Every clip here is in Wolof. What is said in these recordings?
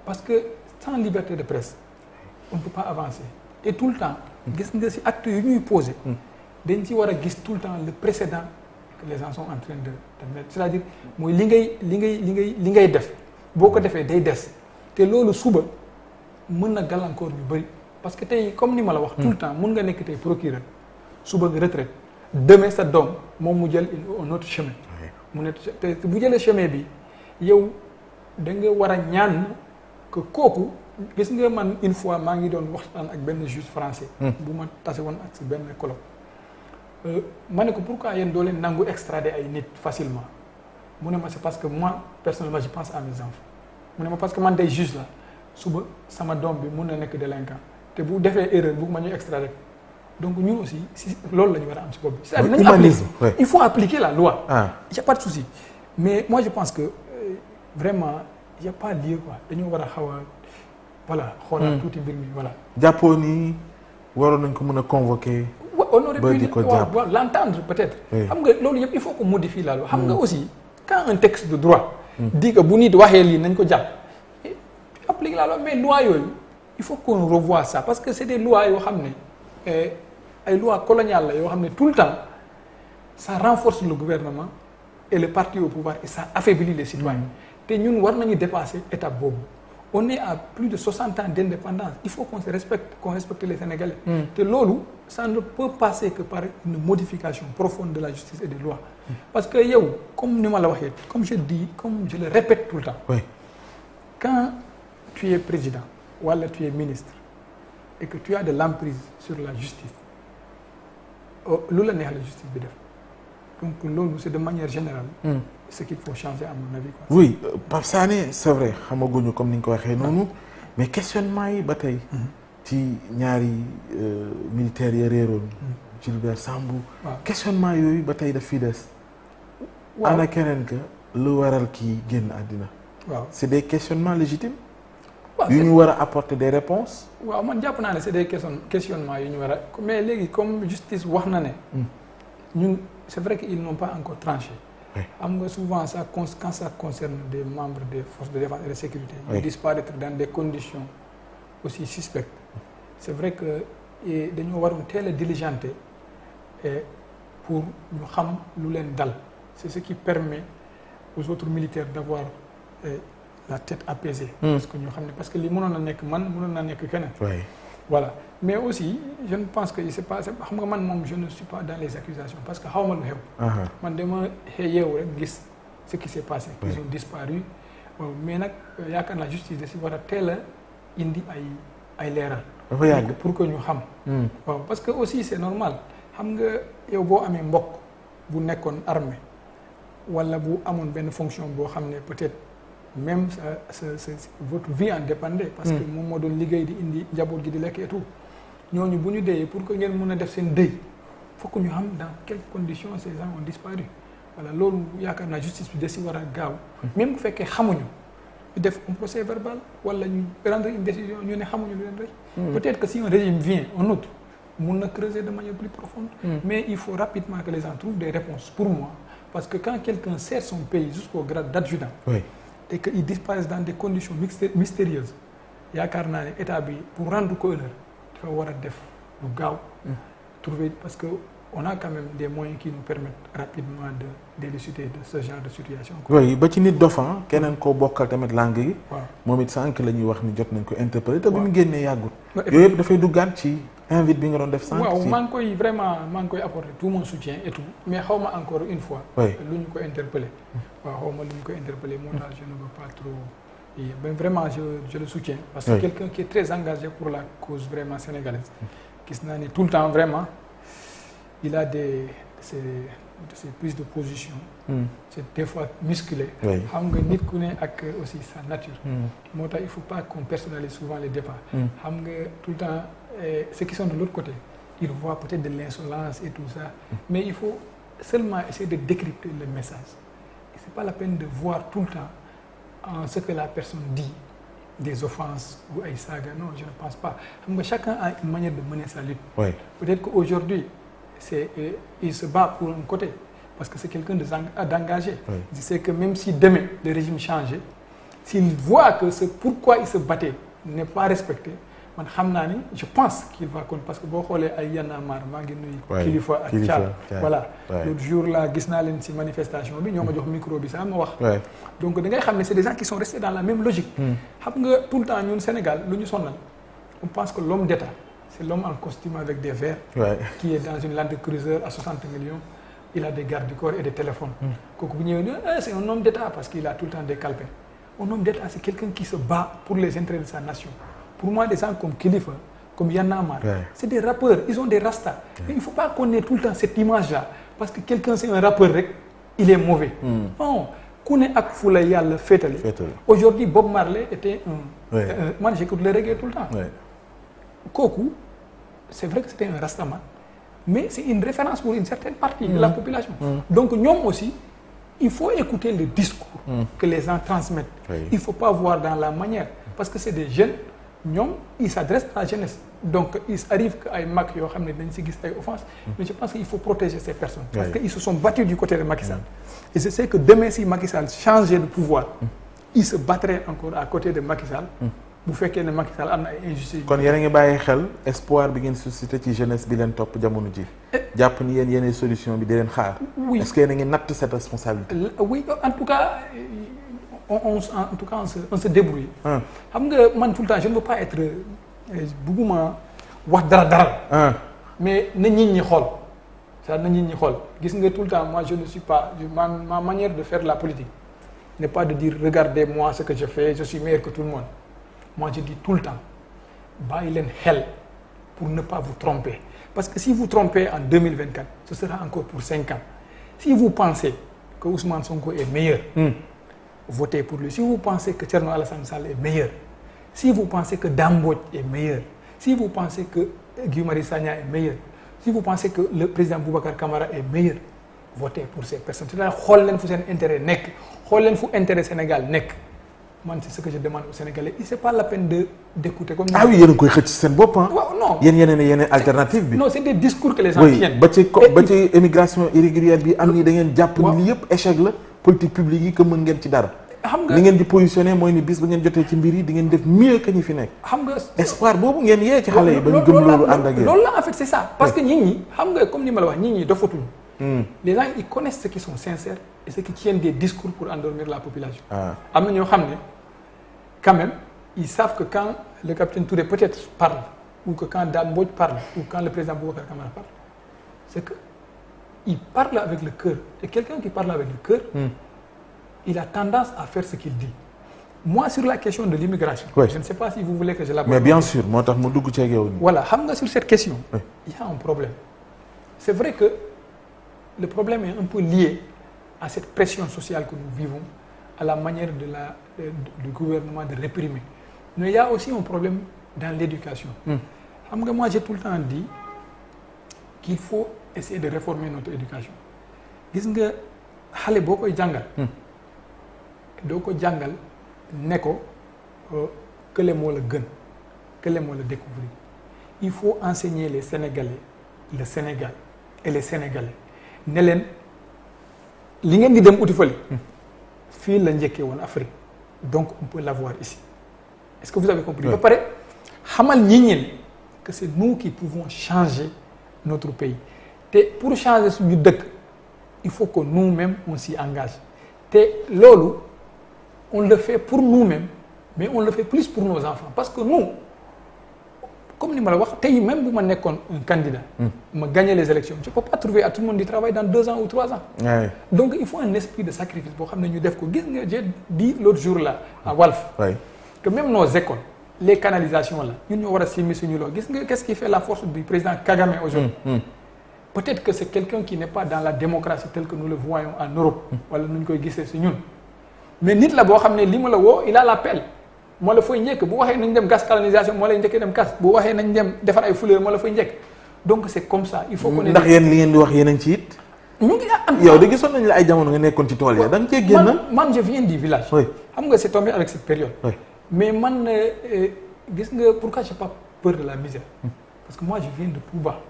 parce que sans liberté de presse on ne peut pas avancer et tout le temps gis nga ci actes yu ñuy poser dañ ci war a gis tout le temps le précédent que les gens sont en train de mettre c'est-à-dire mooy li ngay def boo ko defee day des te loolu suba mën na gàllankoor ñu bëri parce que tey comme ni ma la wax tout le temps mun nga nekk tey procureur suba nga retraite demain sa doom moom mu jël un autre chemin mu ne te bu jëlee chemin bi yow da nga war a ñaan que kooku gis nga man une fois maa ngi doon waxtaan ak benn juge français bu ma tase woon ak si benn colloque ma ne ko pourquoi yéen doo leen nangu extrader ay nit facilement mu ne ma c'est parce que moi personnellement je pense à mes enfants mu ne ma parce que man day juge la suba sama doom bi mun na nekk délinquant te bu defee erreur bu ma ñuy extrader donc ñun aussi si loolu la ñu war a am si bopp bi. c'est-à-dire nañu appliquer il faut appliquer la loi. Il y a pas de souci mais moi je pense que vraiment il y a pas lieu quoi dañoo war a xaw a voilà xoolal tuuti mbir mi voilà. jàppoo ni waroon nañ ko mën a convoquer. on aurait pu l'entendre peut-être. xam nga loolu yëpp il faut qu'on modifie la loi. xam nga aussi quand un texte de droit. dit que bu nit waxee lii nañ ko jàpp. applique la loi mais loi yooyu il faut qu'on revoie ça parce que c'est des lois yoo xam ne ay lois coloniales la yoo xam ne tout le temps ça renforce le gouvernement et le parti au pouvoir et ça affaiblit les citoyens te ñun war nañu dépasser étape boobu on est à plus de 60 ans d'indépendance il faut qu'on se respecte qu'on respecte les Sénégalais te loolu ça ne peut passer que par une modification profonde de la justice et des lois parce que yow comme ni ma la waxee comme je dis comme je le répète tout le temps quand tu es président wala tu es ministre et que tu as de l'emprise sur la justice lu la neex la justice bi def donc loolu c'est de manière générale ce qu'il faut changer à mon avis quoi. Oui Pape Sané c'est vrai xamaguñu comme ni nga ko waxee noonu mais questionnement yi ba tey ci ñaari militaires ya réeroon Fulbert Sambou questionnement yooyu ba tey daf fi des ana keneen que lu waral kii génn àddina c'est des questionnements légitimes yu ñu war a apporter des réponses. waaw man jàpp naa ne c'est des questionnements yu ñu war a mais léegi comme justice wax na ne. ñun c'est vrai qu'ils n'ont pas encore tranché. xam nga souvent ça quand ça concerne des membres des forces de défense et de sécurité. ils disparaître dans des conditions aussi suspectes. c'est vrai que dañoo waroon teel a diligenter pour ñu xam lu leen dal c'est ce qui permet aux autres militaires d'avoir la tête apaisée. parce que ñu xam ne parce que li mënoon na nekk man mënoon na nekk keneen. voilà mais aussi je ne pense que c'est pas xam nga man moom je ne suis pas dans les accusations parce que xaw ma lu xew. man dama yeewu rek gis ce qui s'est passé. ils ont disparu mais nag yaakaar naa justice da si war a teel a indi ay leeral. dafa yàgg pour que ñu xam. waaw parce que aussi c'est normal xam nga yow boo amee mbokk bu nekkoon armée wala bu amoon benn fonction boo xam ne peut-être. même votre vie en dépendait parce que moom moo doon liggéey di indi njaboot gi di lekk et tout ñooñu bu ñu deyee pour que ngeen mën a def seen deuil fokk ñu xam dans quelles conditions ces gens ont disparu voilà loolu yaakaar naa justice bi da si war a gaaw même bu fekkee xamuñu ñu def un procès verbal wala ñu prendre une décision ñu ne xamuñu lu leen rey peut-être que si un régime vient un autre mun na creuser de manière plus profonde mais il faut rapidement que les gens trouvent des réponses pour moi parce que quand quelqu'un sert son pays jusqu'au grade d'adjudant et qu'ils disparaissent dans des conditions mystérieuses yaakaar naa ne état bi pour rendre ko honneur dafa war a def lu gaaw trouver parce que on a quand même des moyens qui nous permettent rapidement d'élucider de ce genre de situation. oui ba ci nit dofan keneen koo bokkal tamit langue yi. moom it sànq la ñuy wax ni jot nañ ko interpeller te bi mu génnee yàggut. yooyu yëpp dafay duggaat ci invite bi nga doon def sànq. waaw maa ngi koy apporter tout mon soutien et tout mais xaw ma encore une fois. lu ñu ko interpeller. waaw xaw ma lu ñu ko interpeller moo tax je ne veux pas trop. mais vraiment je le soutiens. parce que quelqu'un qui est très engagé pour la cause vraiment sénégalaise. gis naa ni tout le temps vraiment. il a ces prises de position. c'est des fois musclé. xam nga nit ku ne ak aussi sa nature. moo tax il faut pas qu'on personnalise souvent les débats. xam nga tout le temps ceux qui sont de l'autre côté ils voient peut-être de l'insolence et tout ça. mais il faut seulement essayer de décrypter le message. et c'est pas la peine de voir tout le temps en ce que la personne dit des offenses ou ay saaga non je ne pense pas xam nga chacun a une manière de mener sa lutte. peut-être qu'aujourd'hui il se bat pour un côté parce que c'est quelqu'un d'engagé. Je sais que même si demain le régime changeait, s'il voit que ce pourquoi il se battait n'est pas respecté man xam naa ni je pense qu'il va kon parce que boo xoolee ay Y'en a marre maa ngi nuyu Kilifeu ak Thial voilà l'autre jour là gis naa leen ci manifestation bi ñoo ma jox micro bi sax ma wax donc da ngay xam ne c'est des gens qui sont restés dans la même logique xam nga tout le temps ñun Sénégal lu ñu sonal on pense que l'homme d'État c'est l'homme en costume avec des verres qui est dans une Land Cruiser à 60 millions il a des gardes du corps et des téléphones kooku bu ñëwee ne c'est un homme d'État parce qu'il a tout le temps des calepins un homme d'État c'est quelqu'un qui se bat pour les intérêts de sa nation pour moi des gens comme Kilifeu comme Y'en a marre c'est des rappeurs ils ont des rastas mais il faut pas qu'on ait tout le temps cette image là parce que quelqu'un c'est un rappeur rek il est mauvais non ku ne ak fu la yàlla féetale aujourd'hui Bob Marley était man j'écoute le reggae tout le temps kooku c'est vrai que c'était un rastaman mais c'est une référence pour une certaine partie de la population donc ñoom aussi il faut écouter le discours que les gens transmettent il faut pas voir dans la manière parce que c'est des jeunes ñoom ils s'adressent à la jeunesse donc il arrive que ay mag yoo xam ne dañ ci gis ay offenses mais je pense qu'il faut protéger ces personnes parce que ils se sont battus du côté de Macky Sall et je sais que demain si Macky Sall changeait de pouvoir il se battrait encore à côté de Macky Sall bu fekkee ne Macky Sall am na ay injustices kon yéen a ngi bàyyi xel espoir bi ngeen suscité ci jeunesse bi leen topp jamono ji jàpp ni yéen yeneen solution bi di leen xaar est-ce que yéen a ngi natt cette responsabilité oui en tout cas on se débrouille xam nga man tout le temps je ne veux pas être bugguma wax dara mais na nit ñi xool ça na nit ñi xool gis nga tout le temps moi je ne suis pas ma manière de faire la politique n'est pas de dire regardez-moi ce que je fais je suis meilleur que tout le monde moi je dis tout le temps bàyyi leen xel pour ne pas vous tromper parce que si vous trompez en 2024 ce sera encore pour 5 ans si vous pensez que Ousmane Sonko est meilleur votez pour lui si vous pensez que Thierno Alassane Sall est meilleur si vous pensez que Dame Mbodj est meilleur si vous pensez que Guy Marius Sagna est meilleur si vous pensez que le président Boubacar Camara est meilleur votez pour ces personnes c'est-à-dire xool leen fu seen intérêt nekk xool leen fu intérêt Sénégal nekk man c'est ce que je demande aux Sénégalais et c'est pas la peine d'écouter comme ah oui yéen a koy xëcc seen bopp ah non yéen yeneen alternative bi non c'est des discours que les gens tiennent ba ci immigration irrégulière bi am ni da ngeen jàpp ni li yëpp échec la politique publique yi que mën ngeen ci dara xam nga li ngeen di positionné mooy ni bis ba ngeen jotee ci mbir yi di ngeen def mieux que ñi fi nekk xam nga espoir boobu ngeen yee ci xale yi ba ñu gëm loolu ànd ak yéen loolu la en fait c'est ça parce que nit ñi xam nga comme ni ma la wax nit ñi dofatuñu les gens ils connaissent ceux qui sont sincères et ceux qui tiennent des discours pour endormir la population am na ñoo xam ne quand même ils savent que quand le capitaine Touré peut-être parle ou que quand Dame Mbodj parle ou quand le président Boubacar Camara parle c'est que il parle avec le cœur et quelqu'un qui parle avec le cœur il a tendance à faire ce qu'il dit moi sur la question de l'immigration je ne sais pas si vous voulez que je l'aborde mais bien sûr moo tax mu dugg ceeg yow voilà xam nga sur cette question il y a un problème c'est vrai que le problème est un peu lié à cette pression sociale que nous vivons à la manière du gouvernement de réprimer mais il y a aussi un problème dans l'éducation xam nga moi j'ai tout le temps dit qu'il faut essayer de réformer notre éducation gis nga xale boo koy jàngal doo ko jàngal ne ko kële moo la gën kële moo la découvrir il faut enseigner les Sénégalais le Sénégal et les Sénégalais ne leen li ngeen di dem uti fële fii la njëkkee woon Afrique donc on peut l'avoir ici est-ce que vous avez compris ba pare xamal ñi ñeen que c'est nous qui pouvons changer notre pays te pour changer suñu dëkk il faut que nous-mêmes on s'y engage te loolu on le fait pour nous-mêmes mais on le fait plus pour nos enfants parce que nous comme ni ma la wax tey même bu ma nekkoon un candidat ma gagner les élections je peux pas trouver à tout le monde du travail dans 2 ans ou 3 ans donc il faut un esprit de sacrifice boo xam ne ñu def ko gis nga j'ai dit l'autre jour là à Walf que même nos écoles les canalisations là ñun ñoo war a simmi suñu loo gis nga qu'est-ce qui fait la force du président Kagame aujourd'hui peut-être que c'est quelqu'un qui n'est pas dans la démocratie telle que nous le voyons en Europe wala nu ñu koy gisee si ñun mais nit la boo xam ne li ma la woo il a l'appel moo la fay njëkk bu waxee nañ dem gas canalisation moo lay njëkkee dem gas bu waxee nañ dem defar ay fleurs moo la fay njëkk donc c'est comme ça il faut qu'on ndax yéen li ngeen di wax yéen a ngi ci it ñu ngi am yow de gisoon nañ la ay jamono nga nekkoon ci tool ya da nga cee génn man je viens du village xam nga c'est tombé avec cette période mais man gis nga pourquoi j'ai pas peur de la misère parce que moi je viens de Touba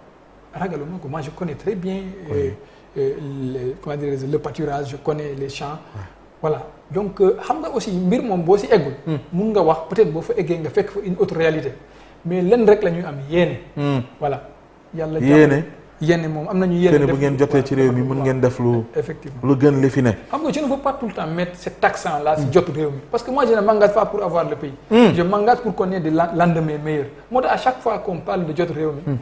ragaluma ko moi je connais très bien comment dire le pâturage je connais les champs voilà donc xam nga aussi mbir moom boo si eggul. mun nga wax peut-être boo fa eggee nga fekk fa une autre réalité mais lenn rek la ñuy am yéene. voilà yàlla yéene moom am nañu yéene. def bu ngeen jotee ci réew mi mën ngeen def lu. effectivement lu gën li fi ne. xam nga je ne veux pas tout le temps mettre cet accent là si jot réew mi parce que moi je ne m'engage pas pour avoir le pays. je m'engage pour qu'on ait des lendemains meilleurs moo tax à chaque fois qu'on parle de jot réew mi.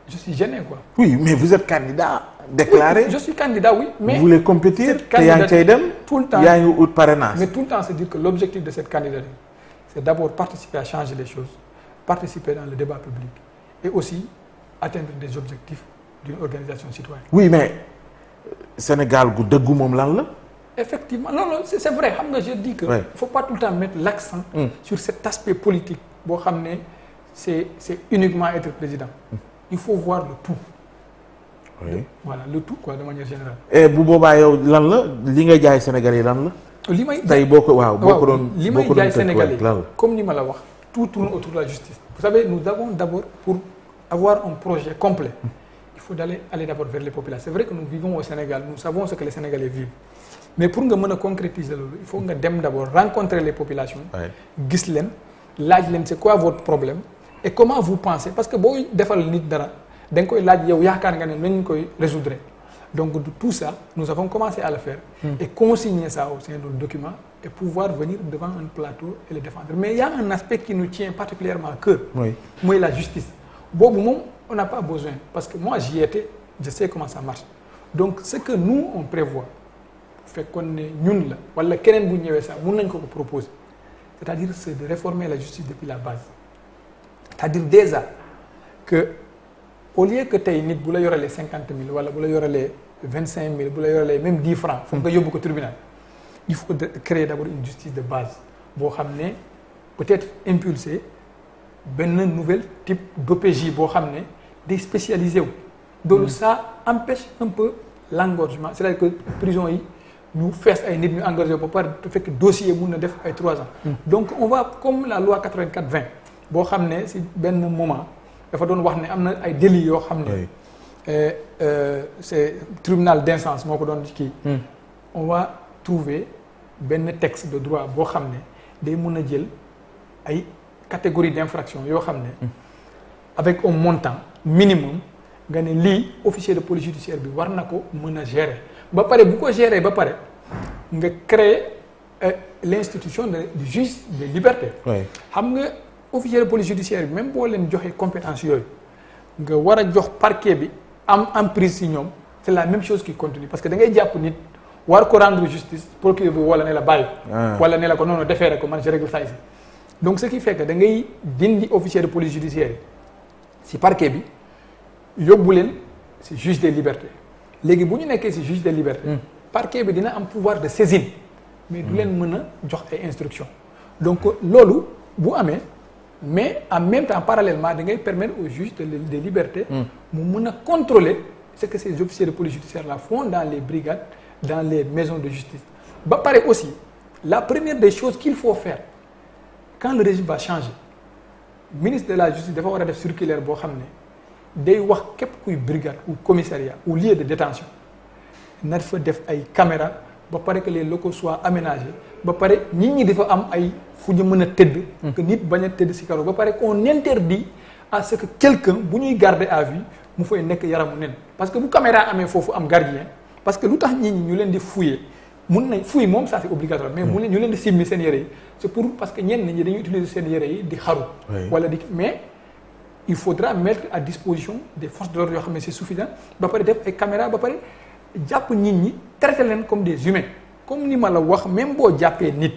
je suis gêné quoi. oui mais vous êtes candidat déclaré. Oui, je suis candidat oui mais. vous voulez compétir te yaa ngi cay dem. tout le temps yaa ngi ut parrainage. mais tout le temps c'est dire que l'objectif de cette candidature c'est d'abord participer à changer les choses participer dans le débat public et aussi atteindre des objectifs d'une organisation citoyenne. oui mais Sénégal gu dëggu moom lan la. effectivement non c'est vrai xam nga je dis que. Ouais. il faut pas tout le temps mettre l'accent sur cet aspect politique boo xam ne c'est uniquement être président. il faut voir le tout. oui voilà le tout quoi de manière générale. et bu boobaa yow lan la li nga jaay Sénégalais yi lan la. li may tey boo ko waaw boo ko doon li boo may ko doon jaay Sénégalais lan la. comme ni ma la wax tout tourne autour de la justice. vous savez nous avons d'abord pour avoir un projet complet il faut aller d'abord vers les populations c'est vrai que nous vivons au Sénégal nous savons ce que les Sénégalais vivent mais pour nga mën a concrétiser loolu il faut nga dem d'abord rencontrer les populations. gis leen laaj leen c'est quoi votre problème et comment vous pensez parce que boo defal nit dara da nga koy laaj yow yaakaar nga ne nañ koy résoudre donc de tout ça nous avons commencé à le faire. et consigner ça au sein de nos documents et pouvoir venir devant un plateau et le défendre mais il y a un aspect qui nous tient particulièrement à cœur. mooy la justice boobu moom on n'a pas besoin parce que moi j'y étais je sais comment ça marche donc ce que nous on prévoit fekkoon ne ñun la wala keneen bu ñëwee sax mun nañ ko proposer c'est-à-dire c'est de réformer la justice depuis la base c'est-à-dire déjà que au lieu que tey nit bu la yorelee 50 000 wala bu la yorelee 25 000 bu la yorelee même 10 francs foog nga yóbbu ko tribunal il faut créer d'abord une justice de base boo xam ne peut-être impulser benn nouvel type d'OPJ boo xam ne day spécialisé wu donc ça empêche un peu l'engorgement c'est-à-dire que prison yi ñu fees ay nit ñu engorgé ba pare te fekk dossier mun na def ay 3 ans donc on va comme la loi 84-20 boo xam ne si benn moment dafa doon wax ne am na ay délits yoo xam ne c'est tribunal d'instance moo ko doon kii on va trouver benn texte de droit boo xam ne day mun a jël ay catégorie d'infraction yoo xam ne avec un montant minimum nga ne lii officier de police judiciaire bi war na ko mën a gérer ba pare bu ko gérer ba pare nga créer l'institution du juge des libertés xam nga officier de police judiciaire bi même boo leen joxee compétence yooyu nga war a jox parquet bi am emprise ci ñoom c'est la même chose qui continue parce que da ngay jàpp nit war ko rendre justice procureur bi wala ne la bàyyi wala ne la ko noonu déféré ko man je règle ça ici donc ce qui fait que da ngay dindi officier de police judiciaire yi ci parquet bi yóbbu leen ci juge des libertés léegi bu ñu nekkee ci juge des libertés parquet bi dina am pouvoir de saisine mais du leen mën a jox ay instructions donc loolu bu amee mais en même temps parallèlement da ngay permettre au juge des libertés mu mën a contrôler ce que ces officiers de police judiciaire là font dans les brigades dans les maisons de justice ba pare aussi la première des choses qu'il faut faire quand le régime va changer ministre de la justice dafa war a def circulaire boo xam ne day wax képp kuy brigade ou commissariat ou lieu de détention na fa def ay caméras ba pare que les locaux soient aménagés ba pare nit ñi dafa am ay fu ñu mën a tëdd que nit bañ a tëdd ci karo ba pare qu'on interdit à ce que quelqu'un bu ñuy garder à vue mu fay nekk yaramu nen parce que bu caméra amee foofu am gardien parce que lu tax nit ñi ñu leen di fouiller mun nañ fouille moom ça c'est obligatoire mais mu leen ñu leen di simmi seen yére yi c'est pour parce que ñenn ñi dañuy utiliser seen yére yi di xaru wala di mais il faudra mettre à disposition des forces de l'ordre yoo xam ne c'est suffisant ba pare def ay caméras ba pare jàpp nit ñi traiter leen comme des humains comme ni ma la wax même boo jàppee nit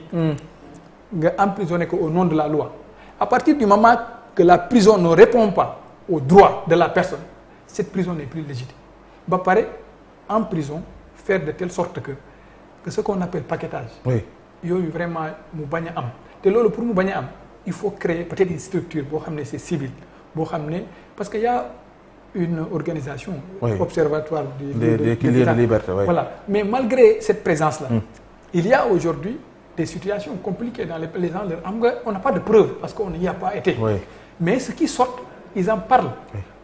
nga emprisonner ko au nom de la loi à partir du moment que la prison ne répond pas aux droits de la personne cette prison n'est plus légitime ba pare en prison faire de telle sorte que ce qu'on appelle paquetage yooyu vraiment mu bañ a am te loolu pour mu bañ a am il faut créer peut-être une structure boo xam ne c'est civil boo xam ne parce que y a une organisation observatoire des de liberté voilà mais malgré cette présence là il y a aujourd'hui des situations compliquées dans les gens xam nga on n'a pas de preuves parce qu'on n'y a pas été mais ce qui sort ils en parlent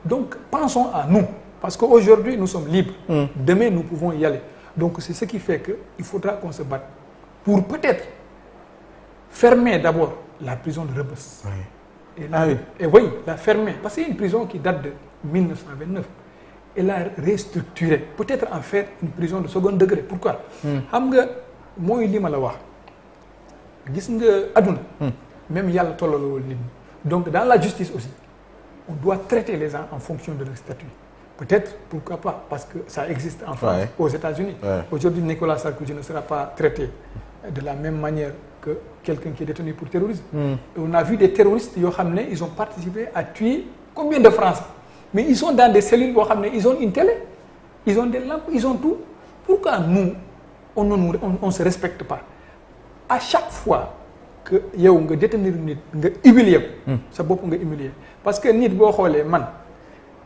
donc pensons à nous parce qu'aujourd'hui nous sommes libres demain nous pouvons y aller donc c'est ce qui fait que il faudra qu'on se batte pour peut-être fermer d'abord la prison de Rebeuss. Oui. Et oui, la fermer parce que c'est une prison qui date de 1929. Et la restructurer peut-être en faire une prison de second degré. Pourquoi? xam nga mooy li ma la wax gis nga àdduna. même yàlla tolloolewul nit ñi. donc dans la justice aussi on doit traiter les gens en fonction de leur statut. Peut-être, pourquoi pas, parce que ça existe en France, aux États-Unis. Aujourd'hui, Nicolas Sarkozy ne sera pas traité de la même manière que quelqu'un qui est détenu pour terrorisme. Et on a vu des terroristes, ils ont participé à tuer combien de Français? Mais ils sont dans des cellules, ils ont une télé, ils ont des lampes, ils ont tout. Pourquoi nous, on ne se respecte pas? À chaque fois que yow nga détenir nit nga humilier sa bopp nga humilier parce que nit boo xoolee man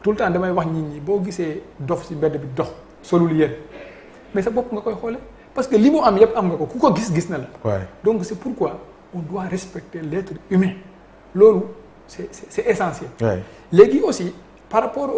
tout le temps damay wax nit ñi boo gisee dof ci mbedd bi dox solul yéen mais sa bopp nga koy xoolee parce que li mu am yëpp am nga ko ku ko gis na la. Donc c'est pourquoi on doit respecter l'être humain loolu c'est essentiel. Léegi aussi par rapport